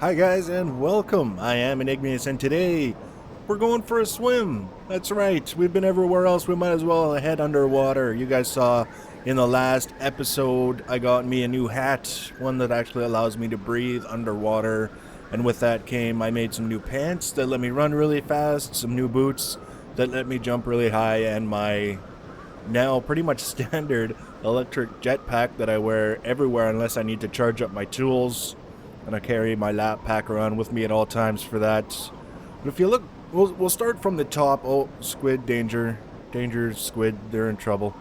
Hi guys and welcome. I am Enigmius and today we're going for a swim. That's right. We've been everywhere else. We might as well head underwater. You guys saw in the last episode I got me a new hat, one that actually allows me to breathe underwater. And with that came I made some new pants that let me run really fast, some new boots that let me jump really high, and my now pretty much standard electric jetpack that I wear everywhere unless I need to charge up my tools. And I carry my lap pack around with me at all times for that. But if you look, we'll start from the top. Oh, squid, danger. Danger, squid, they're in trouble.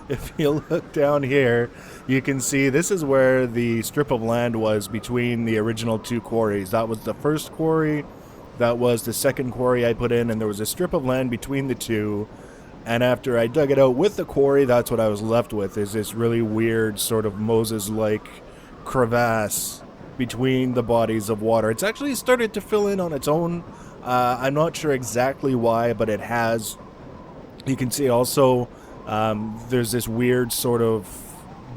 If you look down here, you can see this is where the strip of land was between the original two quarries. That was the first quarry, that was the second quarry I put in, and there was a strip of land between the two. And after I dug it out with the quarry, that's what I was left with, is this really weird sort of Moses-like crevasse between the bodies of water. It's actually started to fill in on its own. I'm not sure exactly why, but it has. You can see also there's this weird sort of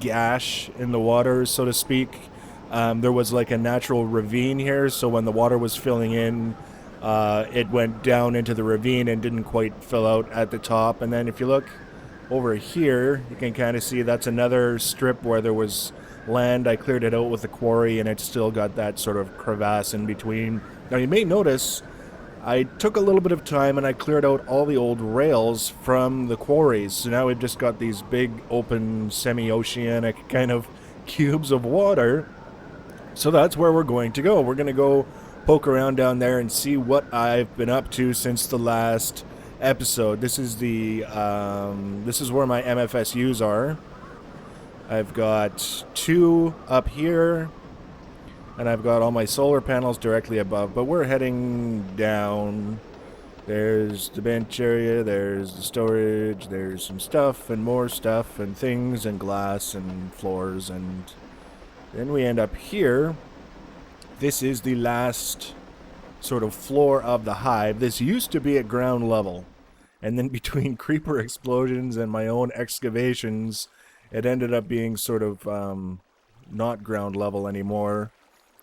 gash in the water, so to speak. There was like a natural ravine here, so when the water was filling in, it went down into the ravine and didn't quite fill out at the top. And then if you look over here, you can kind of see that's another strip where there was land. I cleared it out with the quarry and it's still got that sort of crevasse in between. Now you may notice I took a little bit of time and I cleared out all the old rails from the quarries. So now we've just got these big open semi-oceanic kind of cubes of water. So that's where we're going to go. We're going to go poke around down there and see what I've been up to since the last episode. This is the this is where my MFSUs are. I've got two up here, and I've got all my solar panels directly above, but we're heading down. There's the bench area, there's the storage, there's some stuff and more stuff and things and glass and floors, and then we end up here. This is the last sort of floor of the hive. This used to be at ground level, and then between creeper explosions and my own excavations, it ended up being sort of not ground level anymore.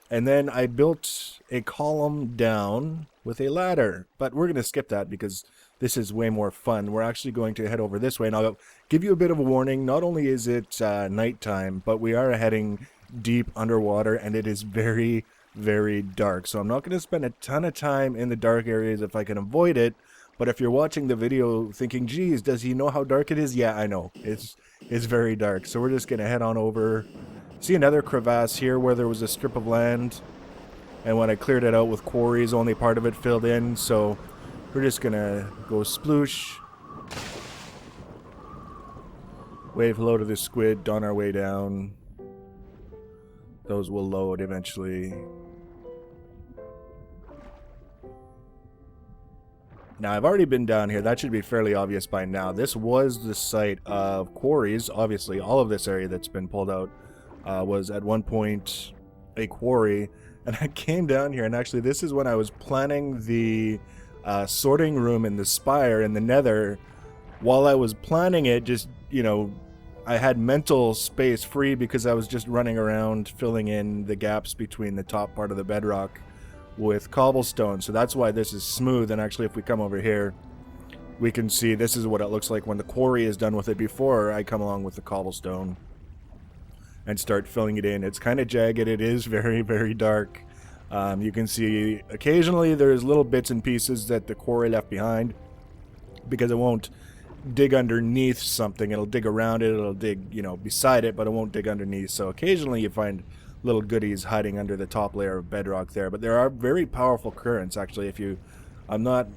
And then I built a column down with a ladder. But we're going to skip that because this is way more fun. We're actually going to head over this way. And I'll give you a bit of a warning. Not only is it nighttime, but we are heading deep underwater. And it is very, very dark. So I'm not going to spend a ton of time in the dark areas if I can avoid it. But if you're watching the video thinking, geez, does he know how dark it is? Yeah, I know. It's very dark. So we're just going to head on over. See another crevasse here where there was a strip of land. And when I cleared it out with quarries, only part of it filled in. So we're just going to go sploosh. Wave hello to the squid on our way down. Those will load eventually. Now, I've already been down here. That should be fairly obvious by now. This was the site of quarries. Obviously, all of this area that's been pulled out was at one point a quarry. And I came down here, and actually this is when I was planning the sorting room in the spire in the nether. While I was planning it, just, you know, I had mental space free because I was just running around filling in the gaps between the top part of the bedrock with cobblestone. So that's why this is smooth. And actually, if we come over here, we can see this is what it looks like when the quarry is done with it before I come along with the cobblestone and start filling it in. It's kind of jagged. It is very, very dark. You can see occasionally there's little bits and pieces that the quarry left behind because it won't dig underneath something. It'll dig around it. It'll dig, you know, beside it, but it won't dig underneath. So occasionally you find little goodies hiding under the top layer of bedrock there. But there are very powerful currents, actually. If you... I'll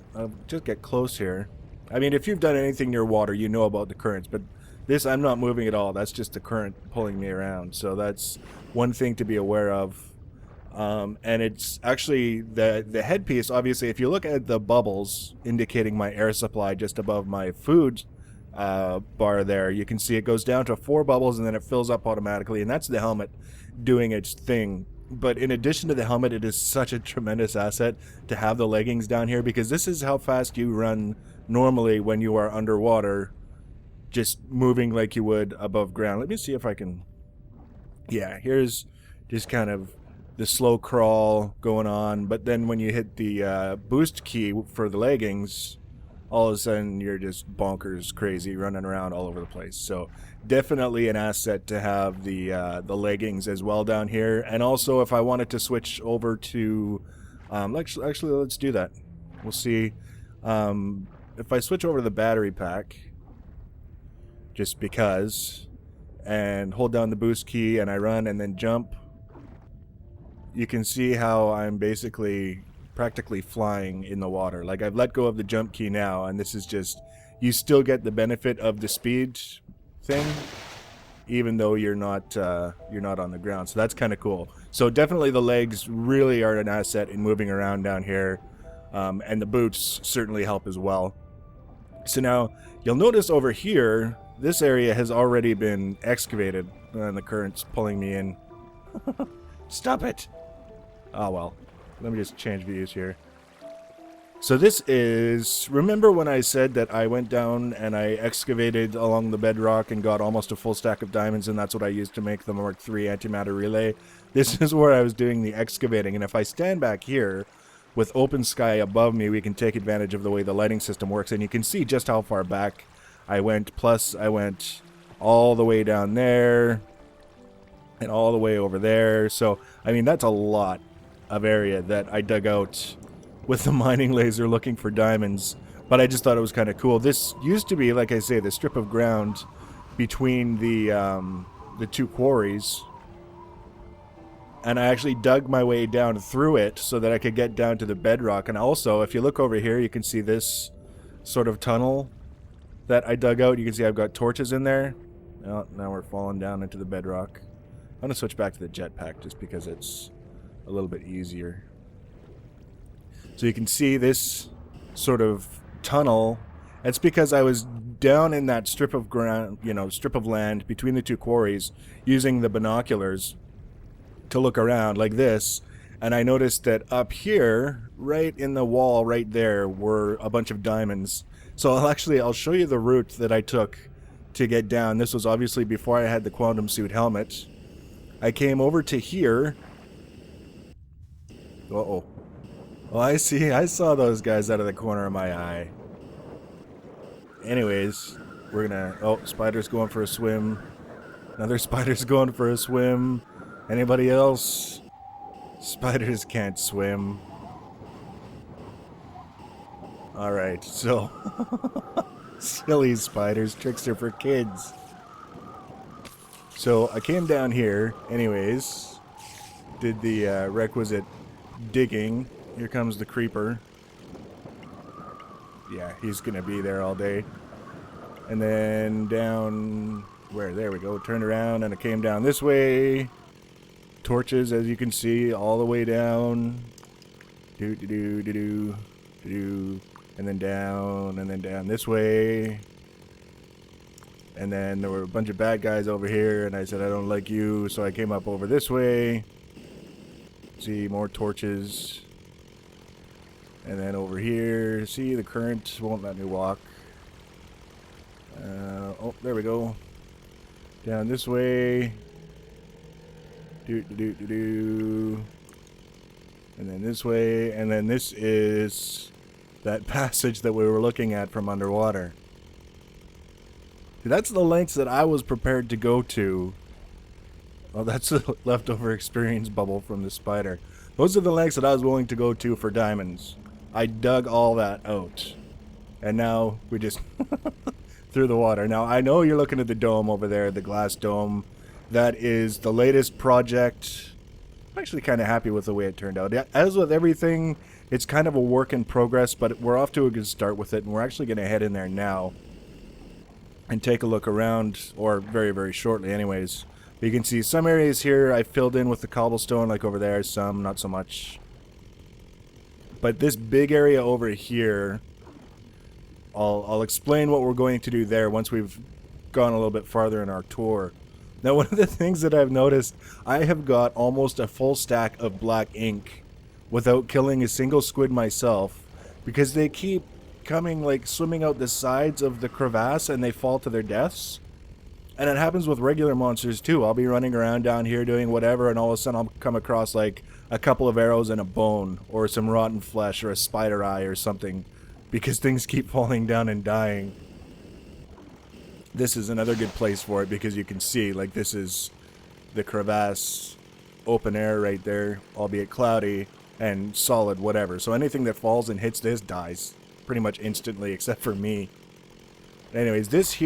just get close here. I mean, if you've done anything near water, you know about the currents. But this, I'm not moving at all. That's just the current pulling me around. So that's one thing to be aware of. And it's actually the headpiece. Obviously, if you look at the bubbles indicating my air supply just above my food bar there, you can see it goes down to 4 bubbles and then it fills up automatically. And that's the helmet doing its thing. But in addition to the helmet, it is such a tremendous asset to have the leggings down here, because this is how fast you run normally when you are underwater, just moving like you would above ground. Let me see if I can... Yeah, here's just kind of the slow crawl going on, but then when you hit the boost key for the leggings, all of a sudden you're just bonkers crazy running around all over the place. So definitely an asset to have the leggings as well down here. And also if I wanted to switch over to actually let's do that. We'll see if I switch over to the battery pack, just because, and hold down the boost key and I run and then jump, you can see how I'm basically practically flying in the water. Like, I've let go of the jump key now, and this is just, you still get the benefit of the speed thing even though you're not on the ground. So that's kind of cool. So definitely the legs really are an asset in moving around down here, and the boots certainly help as well. So now you'll notice over here this area has already been excavated, and the current's pulling me in. Stop it! Oh well. Let me just change views here. So this is... Remember when I said that I went down and I excavated along the bedrock and got almost a full stack of diamonds, and that's what I used to make the Mark III antimatter relay? This is where I was doing the excavating, and if I stand back here with open sky above me, we can take advantage of the way the lighting system works, and you can see just how far back I went. Plus I went all the way down there and all the way over there. So I mean, that's a lot of area that I dug out with the mining laser looking for diamonds, but I just thought it was kind of cool. This used to be, like I say, the strip of ground between the two quarries, and I actually dug my way down through it so that I could get down to the bedrock. And also, if you look over here, you can see this sort of tunnel that I dug out. You can see I've got torches in there. Oh, now we're falling down into the bedrock. I'm going to switch back to the jetpack just because it's a little bit easier. So you can see this sort of tunnel. That's because I was down in that strip of ground, strip of land between the two quarries, using the binoculars to look around like this, and I noticed that up here, right in the wall right there, were a bunch of diamonds. So I'll show you the route that I took to get down. This was obviously before I had the QuantumSuit Helmet. I came over to here. Uh-oh. Oh, I see. I saw those guys out of the corner of my eye. Anyways, we're gonna... Oh, spider's going for a swim. Another spider's going for a swim. Anybody else? Spiders can't swim. Alright, so... Silly spiders. Tricks are for kids. So, I came down here, anyways. Did the requisite digging. Here comes the creeper. Yeah, he's gonna be there all day. And then down... Where? There we go. Turned around and I came down this way. Torches, as you can see, all the way down. And then down this way. And then there were a bunch of bad guys over here, and I said, I don't like you, so I came up over this way. See, more torches. And then over here, see, the current won't let me walk. Oh, there we go. Down this way. And then this way, and then this is that passage that we were looking at from underwater. See, that's the lengths that I was prepared to go to. Oh, that's a leftover experience bubble from the spider. Those are the lengths that I was willing to go to for diamonds. I dug all that out. And now we just through the water. Now, I know you're looking at the dome over there, the glass dome. That is the latest project. I'm actually kind of happy with the way it turned out. As with everything, it's kind of a work in progress, but we're off to a good start with it, and we're actually going to head in there now and take a look around, or very, very shortly anyways. But you can see some areas here I filled in with the cobblestone, like over there, some not so much. But this big area over here, I'll explain what we're going to do there once we've gone a little bit farther in our tour. Now, one of the things that I've noticed, I have got almost a full stack of black ink without killing a single squid myself, because they keep coming, like, swimming out the sides of the crevasse and they fall to their deaths. And it happens with regular monsters too. I'll be running around down here doing whatever, and all of a sudden I'll come across like a couple of arrows and a bone, or some rotten flesh, or a spider eye, or something, because things keep falling down and dying. This is another good place for it, because you can see, like, this is the crevasse, open air right there, albeit cloudy, and solid whatever. So anything that falls and hits this dies pretty much instantly, except for me. Anyways, this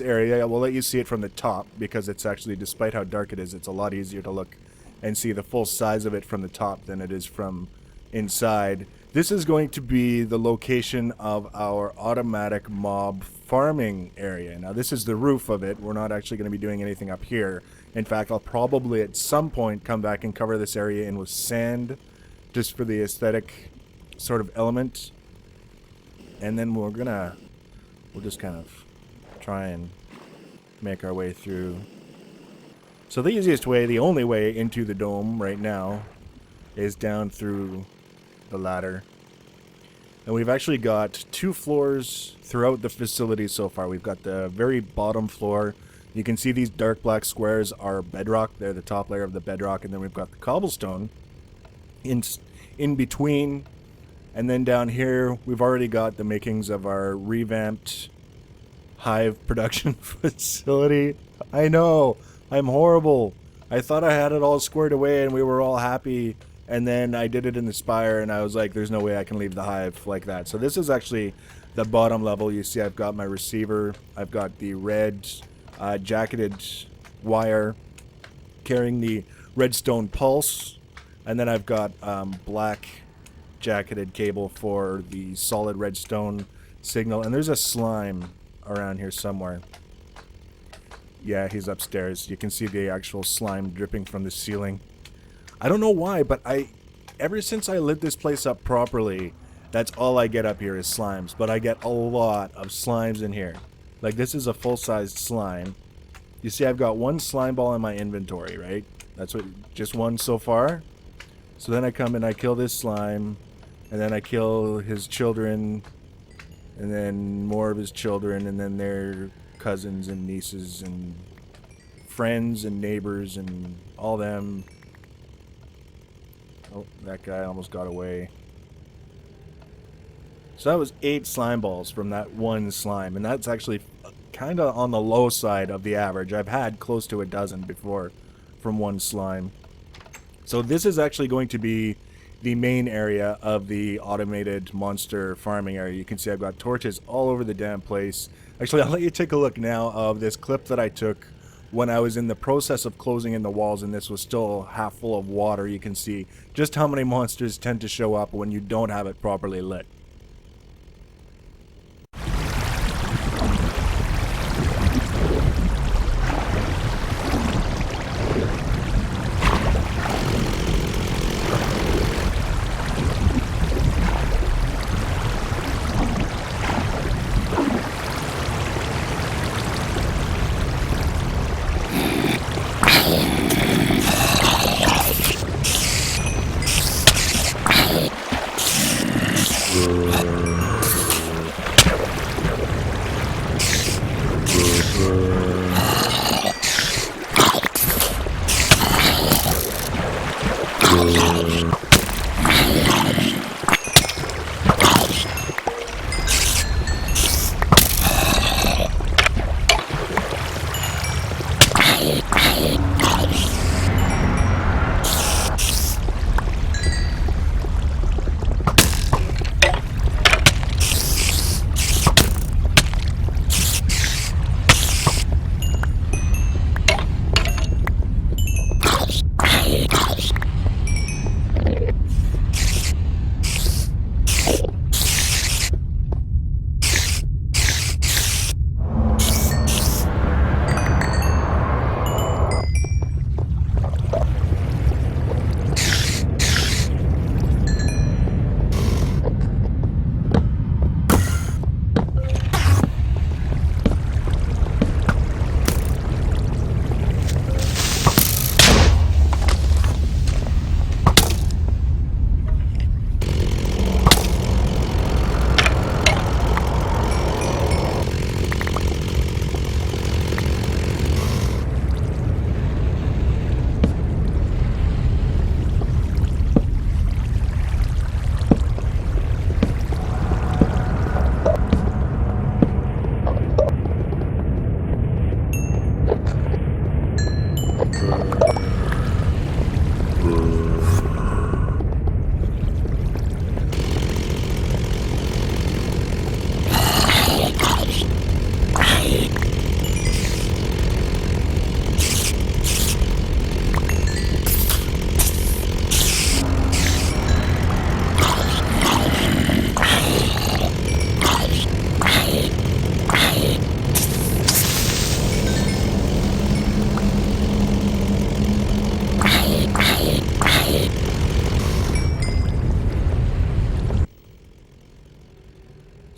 area, I will let you see it from the top, because it's actually, despite how dark it is, it's a lot easier to look and see the full size of it from the top than it is from inside. This is going to be the location of our automatic mob farming area. Now, this is the roof of it. We're not actually going to be doing anything up here. In fact, I'll probably at some point come back and cover this area in with sand, just for the aesthetic sort of element. And then we'll just kind of try and make our way through. So the easiest way, the only way into the dome right now is down through the ladder. And we've actually got 2 floors throughout the facility so far. We've got the very bottom floor. You can see these dark black squares are bedrock. They're the top layer of the bedrock. And then we've got the cobblestone in between. And then down here, we've already got the makings of our revamped hive production facility. I know, I'm horrible. I thought I had it all squared away and we were all happy. And then I did it in the spire and I was like, there's no way I can leave the hive like that. So this is actually the bottom level. You see I've got my receiver. I've got the red jacketed wire carrying the redstone pulse. And then I've got black jacketed cable for the solid redstone signal. And there's a slime around here somewhere. Yeah, he's upstairs. You can see the actual slime dripping from the ceiling. I don't know why, but ever since I lit this place up properly, that's all I get up here is slimes. But I get a lot of slimes in here. Like, this is a full-sized slime. You see I've got 1 slime ball in my inventory, right? That's what, just 1 so far. So then I come and I kill this slime, and then I kill his children, and then more of his children, and then their cousins and nieces and friends and neighbors and all them. Oh, that guy almost got away. So that was 8 slime balls from that 1 slime, and that's actually kind of on the low side of the average. I've had close to a dozen before from 1 slime. So this is actually going to be the main area of the automated monster farming area. You can see I've got torches all over the damn place. Actually, I'll let you take a look now of this clip that I took when I was in the process of closing in the walls and this was still half full of water. You can see just how many monsters tend to show up when you don't have it properly lit.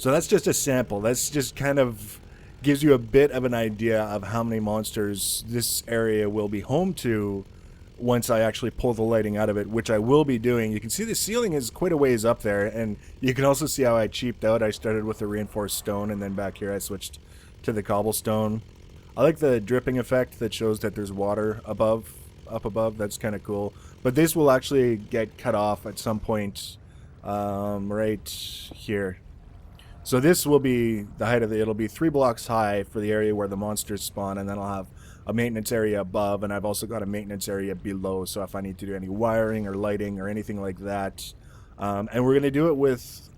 So that's just a sample. That's just kind of gives you a bit of an idea of how many monsters this area will be home to once I actually pull the lighting out of it, which I will be doing. You can see the ceiling is quite a ways up there, and you can also see how I cheaped out. I started with the reinforced stone, and then back here I switched to the cobblestone. I like the dripping effect that shows that there's water up above. That's kind of cool. But this will actually get cut off at some point right here. So this will be the height of it'll be 3 blocks high for the area where the monsters spawn, and then I'll have a maintenance area above, and I've also got a maintenance area below, so if I need to do any wiring or lighting or anything like that. And we're going to do it with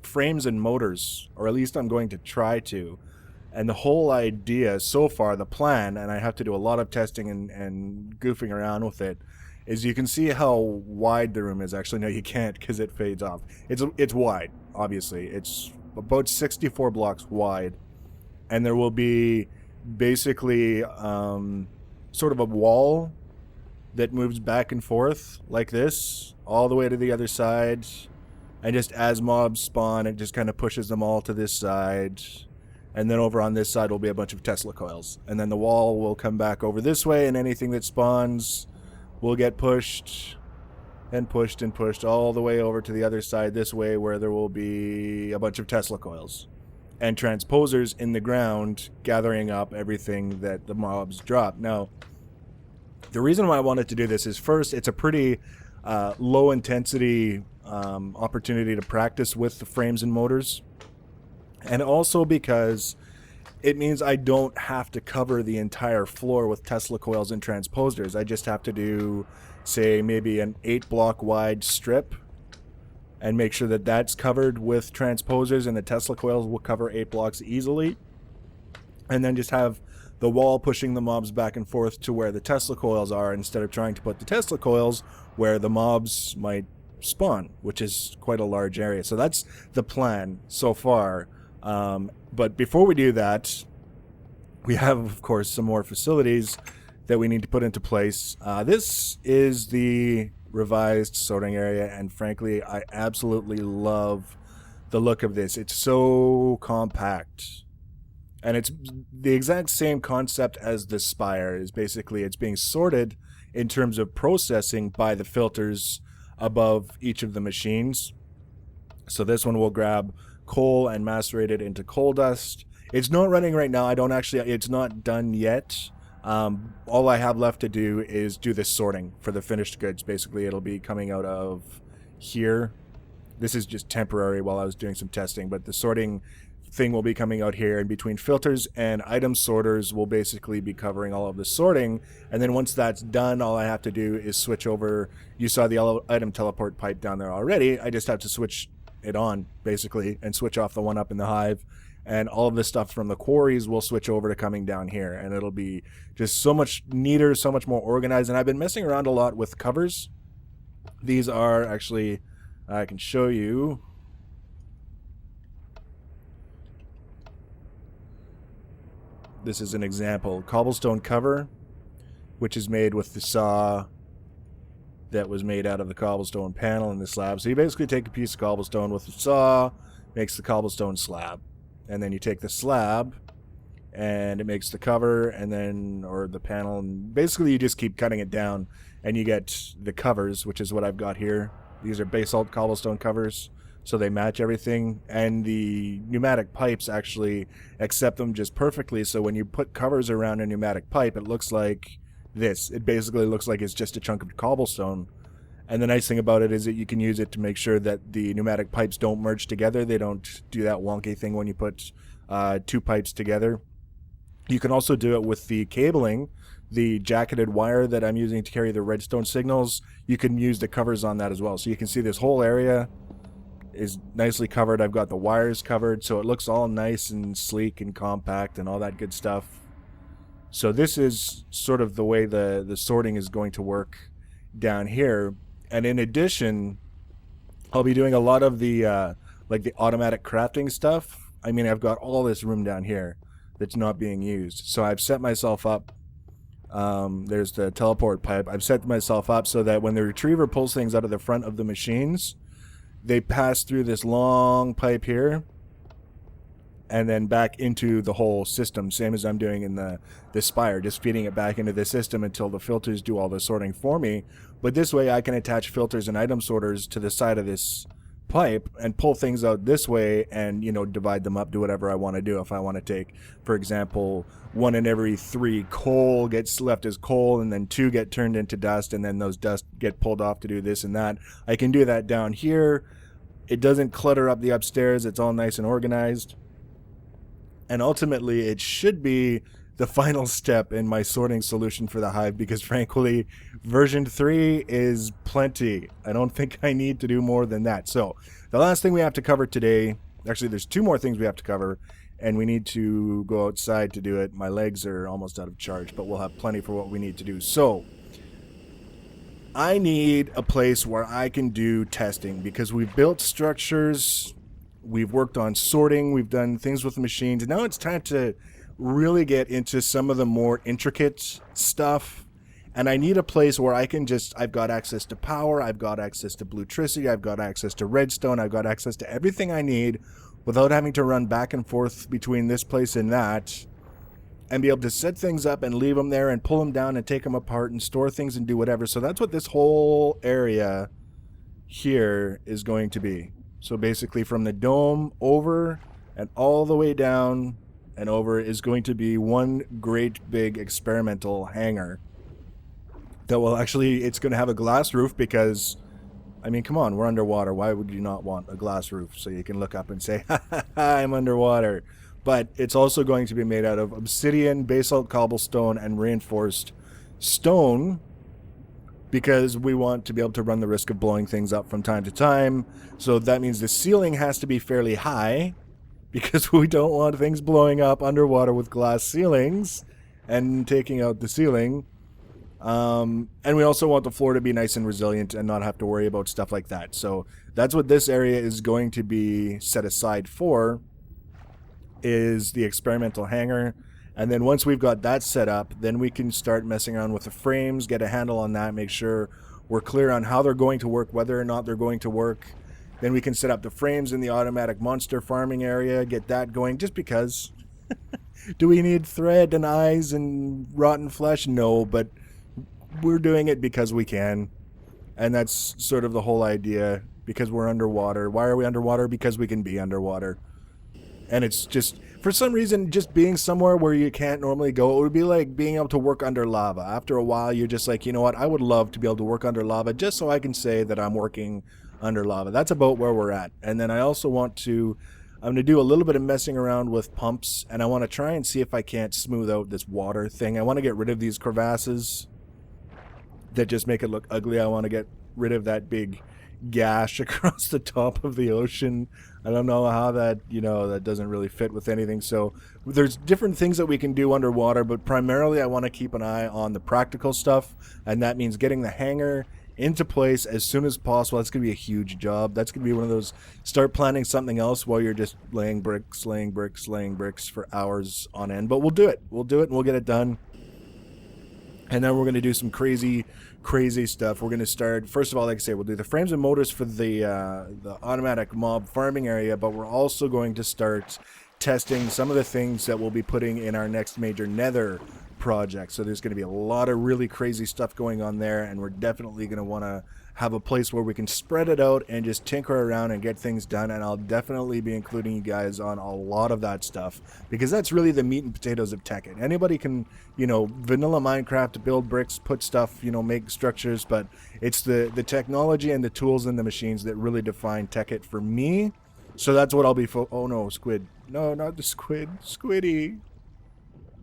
frames and motors, or at least I'm going to try to. And the whole idea so far, the plan, and I have to do a lot of testing and goofing around with it, is you can see how wide the room is. Actually, no, you can't because it fades off. It's wide, obviously. It's about 64 blocks wide, and there will be basically sort of a wall that moves back and forth like this all the way to the other side, and just as mobs spawn, it just kind of pushes them all to this side. And then over on this side will be a bunch of Tesla coils, and then the wall will come back over this way, and anything that spawns will get pushed and pushed and pushed all the way over to the other side this way, where there will be a bunch of Tesla coils and transposers in the ground gathering up everything that the mobs drop. Now, the reason why I wanted to do this is, first, it's a pretty low intensity opportunity to practice with the frames and motors, and also because it means I don't have to cover the entire floor with Tesla coils and transposers. I just have to do, say, maybe an 8 block wide strip and make sure that that's covered with transposers, and the Tesla coils will cover 8 blocks easily. And then just have the wall pushing the mobs back and forth to where the Tesla coils are, instead of trying to put the Tesla coils where the mobs might spawn, which is quite a large area. So that's the plan so far. But before we do that, we have, of course, some more facilities that we need to put into place. This is the revised sorting area, and frankly, I absolutely love the look of this. It's so compact, and it's the exact same concept as the Spire. Is basically it's being sorted in terms of processing by the filters above each of the machines. So this one will grab coal and macerate it into coal dust. It's not running right now. It's not done yet. All I have left to do is do this sorting for the finished goods. Basically, it'll be coming out of here. This is just temporary while I was doing some testing, but the sorting thing will be coming out here, and between filters and item sorters will basically be covering all of the sorting. And then once that's done, all I have to do is switch over. You saw the item teleport pipe down there already. I just have to switch it on, basically, and switch off the one up in the hive, and all of the stuff from the quarries will switch over to coming down here, and it'll be just so much neater, so much more organized. And I've been messing around a lot with covers. These are actually, I can show you. This is an example cobblestone cover, which is made with the saw that was made out of the cobblestone panel in the slab. So you basically take a piece of cobblestone with the saw, makes the cobblestone slab, and then you take the slab and it makes the cover, and then, or the panel, and basically you just keep cutting it down and you get the covers, which is what I've got here. These are basalt cobblestone covers, so they match everything, and the pneumatic pipes actually accept them just perfectly. So when you put covers around a pneumatic pipe, it looks like this. It basically looks like it's just a chunk of cobblestone. And the nice thing about it is that you can use it to make sure that the pneumatic pipes don't merge together. They don't do that wonky thing when you put 2 pipes together. You can also do it with the cabling, the jacketed wire that I'm using to carry the redstone signals. You can use the covers on that as well. So you can see this whole area is nicely covered. I've got the wires covered, so it looks all nice and sleek and compact and all that good stuff. So this is sort of the way the sorting is going to work down here. And in addition, I'll be doing a lot of the like the automatic crafting stuff. I mean, I've got all this room down here that's not being used. So I've set myself up. There's the teleport pipe. I've set myself up so that when the retriever pulls things out of the front of the machines, they pass through this long pipe here and then back into the whole system, same as I'm doing in the spire, just feeding it back into the system until the filters do all the sorting for me. But this way I can attach filters and item sorters to the side of this pipe and pull things out this way and, you know, divide them up, do whatever I want to do. If I want to take, for example, 1 in every 3 coal gets left as coal, and then 2 get turned into dust, and then those dust get pulled off to do this and that, I can do that down here. It doesn't clutter up the upstairs. It's all nice and organized. And ultimately, it should be the final step in my sorting solution for the hive, because frankly, version 3 is plenty. I don't think I need to do more than that. So the last thing we have to cover today, actually there's 2 more things we have to cover, and we need to go outside to do it. My legs are almost out of charge, but we'll have plenty for what we need to do. So I need a place where I can do testing, because we've built structures, we've worked on sorting, we've done things with the machines, and now it's time to really get into some of the more intricate stuff. And I need a place where I can just, I've got access to power, I've got access to bluetricity, I've got access to redstone, I've got access to everything I need without having to run back and forth between this place and that, and be able to set things up and leave them there and pull them down and take them apart and store things and do whatever. So that's what this whole area here is going to be. So basically from the dome over and all the way down and over is going to be one great big experimental hangar that will actually, it's going to have a glass roof, because, I mean, come on, we're underwater. Why would you not want a glass roof so you can look up and say, ha ha ha, I'm underwater? But it's also going to be made out of obsidian, basalt, cobblestone, and reinforced stone, because we want to be able to run the risk of blowing things up from time to time. So that means the ceiling has to be fairly high, because we don't want things blowing up underwater with glass ceilings and taking out the ceiling. And we also want the floor to be nice and resilient and not have to worry about stuff like that. So that's what this area is going to be set aside for, is the experimental hangar. And then once we've got that set up, then we can start messing around with the frames, get a handle on that, make sure we're clear on how they're going to work, whether or not they're going to work. Then we can set up the frames in the automatic monster farming area, get that going, just because. Do we need thread and eyes and rotten flesh? No, but we're doing it because we can. And that's sort of the whole idea, because we're underwater. Why are we underwater? Because we can be underwater. And it's just, for some reason, just being somewhere where you can't normally go, it would be like being able to work under lava. After a while, you're just like, you know what, I would love to be able to work under lava just so I can say that I'm working under lava. That's about where we're at. And then I also want to, I'm going to do a little bit of messing around with pumps, and I want to try and see if I can't smooth out this water thing. I want to get rid of these crevasses that just make it look ugly. I want to get rid of that big gash across the top of the ocean. I don't know how that, you know, that doesn't really fit with anything. So there's different things that we can do underwater, but primarily I want to keep an eye on the practical stuff, and that means getting the hangar into place as soon as possible. That's going to be a huge job. That's going to be one of those, start planning something else while you're just laying bricks for hours on end. But we'll do it. We'll do it and we'll get it done. And then we're going to do some crazy stuff. We're going to start, first of all, like I say, we'll do the frames and motors for the automatic mob farming area, but we're also going to start testing some of the things that we'll be putting in our next major nether project. So there's going to be a lot of really crazy stuff going on there, and we're definitely going to want to have a place where we can spread it out and just tinker around and get things done. And I'll definitely be including you guys on a lot of that stuff, because that's really the meat and potatoes of Tekkit. Anybody can, you know, vanilla Minecraft, build bricks, put stuff, you know, make structures, but it's the technology and the tools and the machines that really define Tekkit for me. So that's what I'll be oh no, squid. No, not the squid. Squiddy.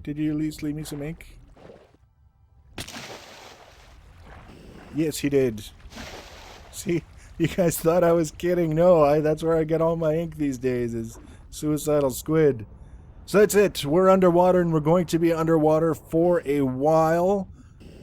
Did you at least leave me some ink? Yes, he did. See, you guys thought I was kidding. No, that's where I get all my ink these days, is suicidal squid. So that's it. We're underwater, and we're going to be underwater for a while.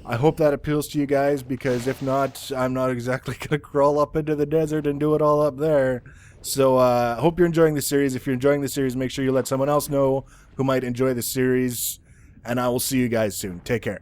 I hope that appeals to you guys, because if not, I'm not exactly going to crawl up into the desert and do it all up there. So I hope you're enjoying the series. If you're enjoying the series, make sure you let someone else know who might enjoy the series. And I will see you guys soon. Take care.